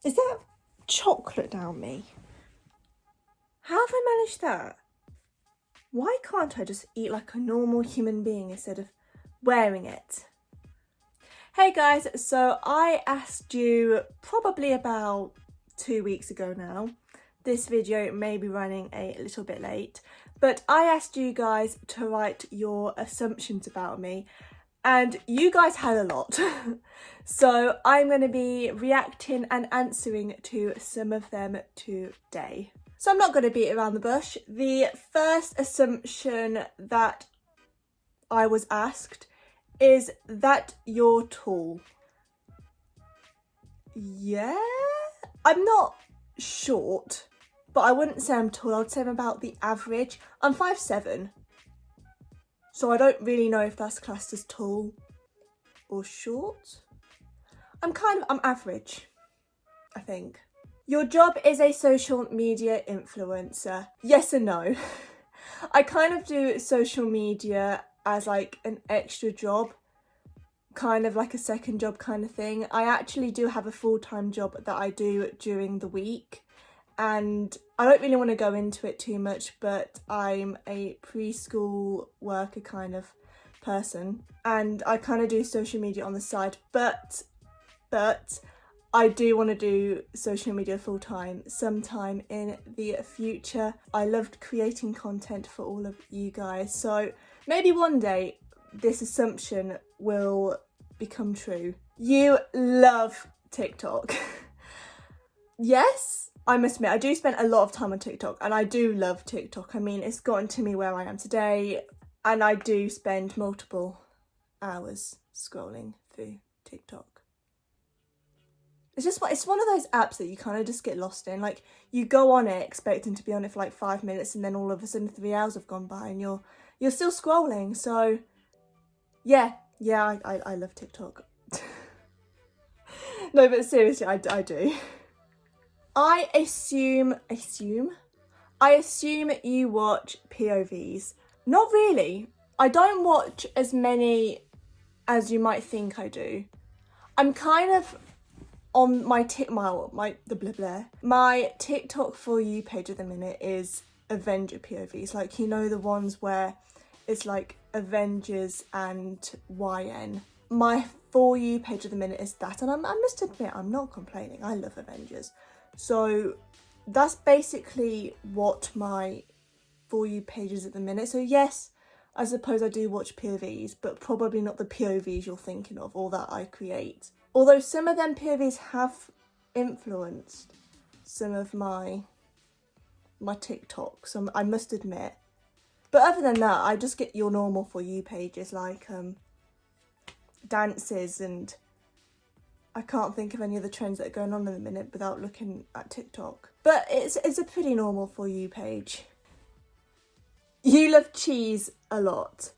Is that chocolate down me? How have I managed that? Why can't I just eat like a normal human being instead of wearing it? Hey guys, so I asked you probably about 2 weeks ago now. This video may be running a little bit late, but I asked you guys to write your assumptions about me, and you guys had a lot. So I'm going to be reacting and answering to some of them today. So I'm not going to beat around the bush. The first assumption that I was asked is that you're tall. Yeah? I'm not short, but I wouldn't say I'm tall. I would say I'm about the average. I'm 5'7", so I don't really know if that's classed as tall or short. I'm average, I think. Your job is a social media influencer. Yes and no. I kind of do social media as like an extra job, kind of like a second job kind of thing. I actually do have a full-time job that I do during the week, and I don't really want to go into it too much, but I'm a preschool worker kind of person, and I kind of do social media on the side, but I do want to do social media full time sometime in the future. I loved creating content for all of you guys, so maybe one day this assumption will become true. You love TikTok. Yes, I must admit, I do spend a lot of time on TikTok, and I do love TikTok. I mean, it's gotten to me where I am today, and I do spend multiple hours scrolling through TikTok. It's one of those apps that you kind of just get lost in. Like, you go on it expecting to be on it for like 5 minutes, and then all of a sudden 3 hours have gone by and you're still scrolling. So yeah, I love TikTok. No, but seriously, I do. I assume you watch POVs. Not really. I don't watch as many as you might think I do. I'm kind of on my TikTok For You page at the minute is Avenger POVs, like, you know, the ones where it's like Avengers and YN. My For You page at the minute is that, and I must admit, I'm not complaining. I love Avengers. So that's basically what my For You page is at the minute. So yes, I suppose I do watch POVs, but probably not the POVs you're thinking of or that I create. Although some of them POVs have influenced some of my TikToks, I must admit. But other than that, I just get your normal For You pages, like dances, and I can't think of any other trends that are going on in the minute without looking at TikTok. But it's a pretty normal For You page. You love cheese a lot.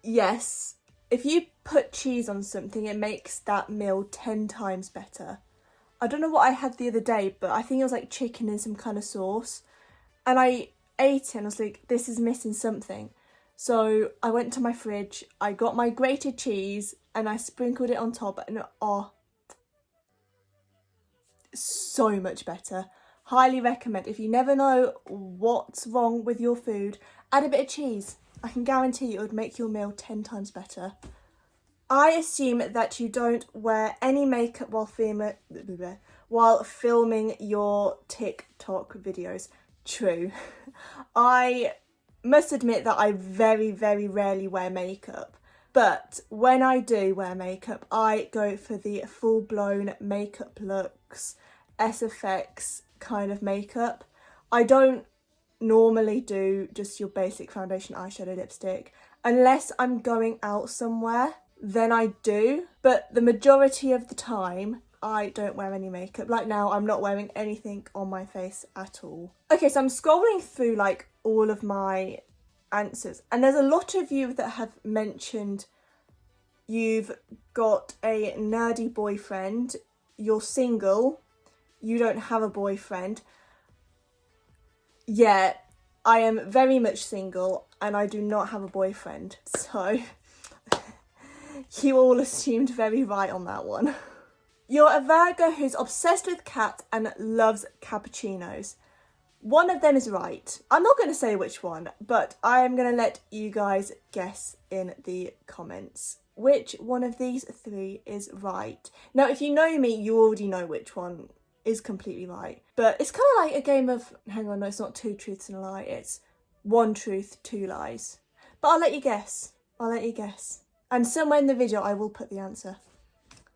Yes. If you put cheese on something, it makes that meal 10 times better. I don't know what I had the other day, but I think it was like chicken in some kind of sauce. And I ate it and I was like, this is missing something. So I went to my fridge, I got my grated cheese and I sprinkled it on top, and so much better. Highly recommend. If you never know what's wrong with your food, add a bit of cheese. I can guarantee you it would make your meal 10 times better. I assume that you don't wear any makeup while filming your TikTok videos. True. I must admit that I very, very rarely wear makeup. But when I do wear makeup, I go for the full-blown makeup looks, SFX kind of makeup. I don't normally do just your basic foundation, eyeshadow, lipstick. Unless I'm going out somewhere, then I do. But the majority of the time, I don't wear any makeup. Like now, I'm not wearing anything on my face at all. Okay, so I'm scrolling through like all of my answers, and there's a lot of you that have mentioned you've got a nerdy boyfriend, you're single, you don't have a boyfriend. Yeah, I am very much single and I do not have a boyfriend, so you all assumed very right on that one. You're a Virgo who's obsessed with cats and loves cappuccinos. One of them is right. I'm not going to say which one, but I am going to let you guys guess in the comments which one of these three is right. Now, if you know me, you already know which one is completely right. But it's kind of like a game of, hang on, no, it's not two truths and a lie. It's one truth, two lies. But I'll let you guess. I'll let you guess. And somewhere in the video, I will put the answer.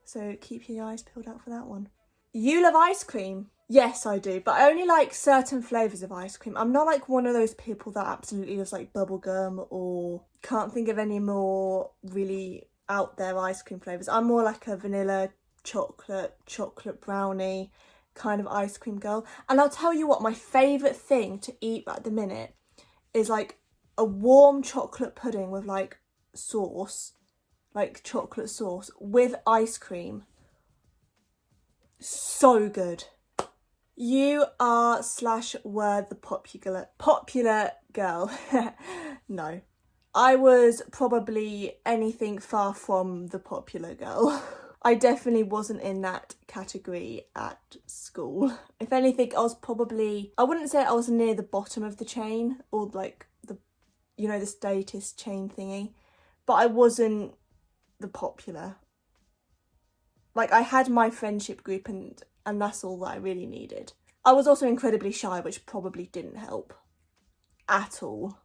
So keep your eyes peeled out for that one. You love ice cream. Yes, I do, but I only like certain flavours of ice cream. I'm not like one of those people that absolutely loves like bubblegum or can't think of any more really out there ice cream flavours. I'm more like a vanilla, chocolate brownie kind of ice cream girl. And I'll tell you what, my favourite thing to eat at the minute is like a warm chocolate pudding with like sauce, like chocolate sauce with ice cream. So good. You are / were the popular girl. No, I was probably anything far from the popular girl. I definitely wasn't in that category at school. If anything, I was probably, I wouldn't say I was near the bottom of the chain or like the, you know, the status chain thingy, but I wasn't the popular. Like I had my friendship group and that's all that I really needed. I was also incredibly shy, which probably didn't help at all.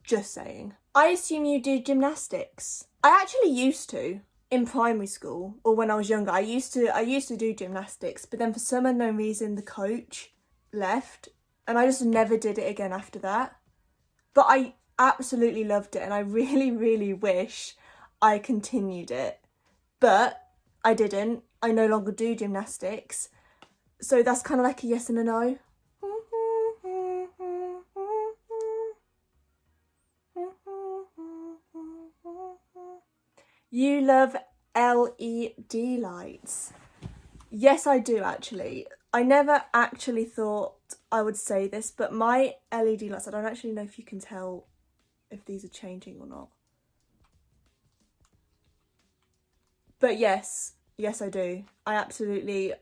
Just saying. I assume you do gymnastics. I actually used to in primary school or when I was younger. I used to do gymnastics, but then for some unknown reason the coach left and I just never did it again after that. But I absolutely loved it and I really, really wish I continued it. But I didn't. I no longer do gymnastics. So that's kind of like a yes and a no. You love LED lights. Yes, I do actually. I never actually thought I would say this, but my LED lights, I don't actually know if you can tell if these are changing or not. But yes, I do. I absolutely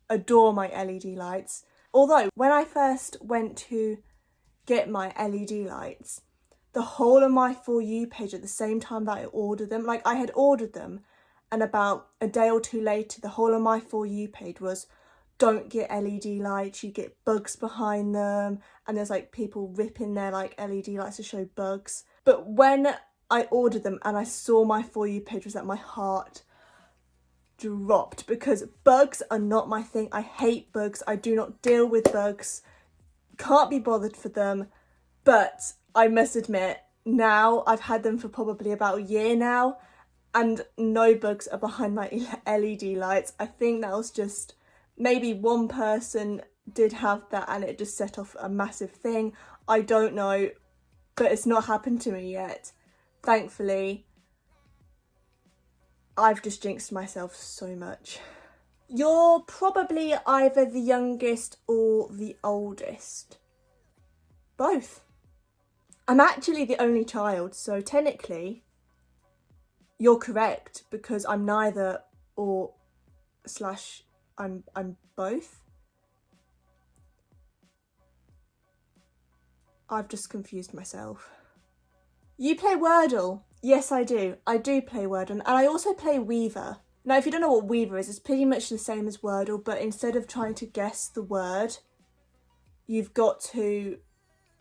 adore my LED lights. Although, when I first went to get my LED lights, the whole of my For You page at the same time that I ordered them, like I had ordered them, and about a day or two later, the whole of my For You page was, don't get LED lights, you get bugs behind them, and there's like people ripping their like LED lights to show bugs. But when I ordered them and I saw my For You page was that my heart dropped because bugs are not my thing. I hate bugs. I do not deal with bugs. Can't be bothered for them. But I must admit, now I've had them for probably about a year now and no bugs are behind my LED lights. I think that was just maybe one person did have that and it just set off a massive thing. I don't know, but it's not happened to me yet. Thankfully, I've just jinxed myself so much. You're probably either the youngest or the oldest. Both. I'm actually the only child, so technically you're correct because I'm neither or / I'm both. I've just confused myself. You play Wordle? Yes, I do. I do play Wordle, and I also play Weaver. Now, if you don't know what Weaver is, it's pretty much the same as Wordle, but instead of trying to guess the word, you've got to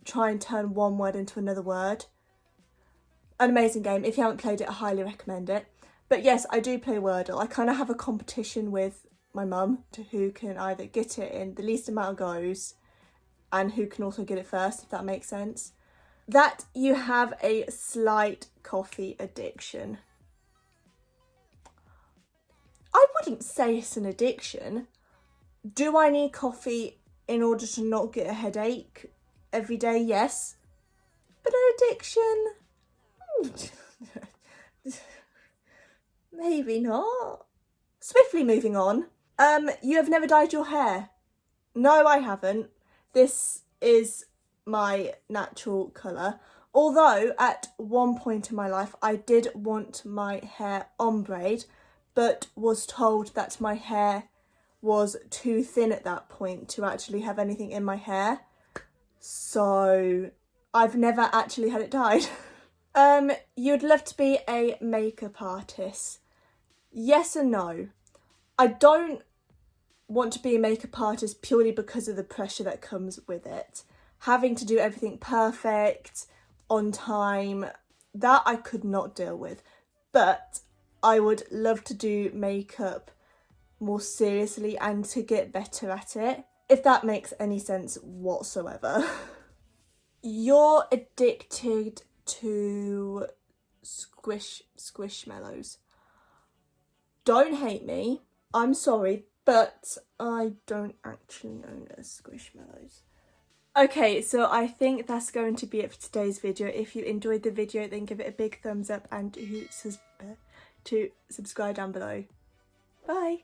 try and turn one word into another word. An amazing game. If you haven't played it, I highly recommend it. But yes, I do play Wordle. I kind of have a competition with my mum to who can either get it in the least amount of goes and who can also get it first, if that makes sense. That you have a slight coffee addiction. I wouldn't say it's an addiction. Do I need coffee in order to not get a headache every day? Yes. But an addiction? Maybe not. Swiftly moving on. You have never dyed your hair? No, I haven't. This is my natural colour. Although at one point in my life I did want my hair ombre, but was told that my hair was too thin at that point to actually have anything in my hair. So I've never actually had it dyed. You'd love to be a makeup artist. Yes and no. I don't want to be a makeup artist purely because of the pressure that comes with it. Having to do everything perfect, on time, that I could not deal with. But I would love to do makeup more seriously and to get better at it, if that makes any sense whatsoever. You're addicted to Squishmallows. Don't hate me, I'm sorry, but I don't actually own a Squishmallows. Okay, so I think that's going to be it for today's video. If you enjoyed the video, then give it a big thumbs up and to subscribe down below. Bye!